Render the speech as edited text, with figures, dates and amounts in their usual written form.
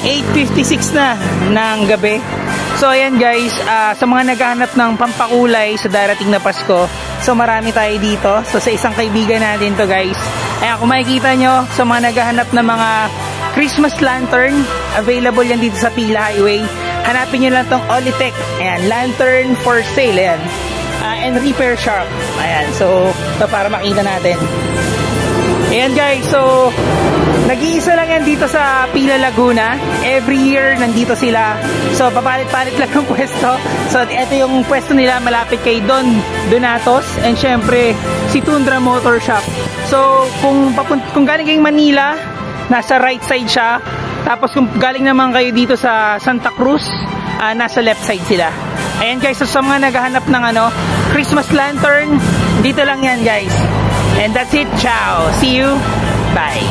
8:56 na ng gabi. So ayan guys, sa mga naghahanap ng pampakulay sa darating na Pasko, so marami tayo dito. So sa isang kaibigan natin to guys. Ayan, kung makikita nyo, sa mga naghahanap ng mga Christmas lantern, available yan dito sa Pila Highway. Hanapin nyo lang tong Olitech. Ayan, lantern for sale. Ayan. And repair shop. Ayan, so para makita natin. Ayan guys, so nag-iisa lang yan dito sa Pila, Laguna. Every year nandito sila. So papalit-palit lang ng pwesto. So ito yung pwesto nila malapit kay Don Donatos. And syempre si Tundra Motor Shop. So kung galing kayong Manila, nasa right side siya. Tapos kung galing naman kayo dito sa Santa Cruz, nasa left side sila. Ayan guys, so sa mga naghahanap ng Christmas lantern, dito lang yan guys. And that's it. Ciao. See you. Bye.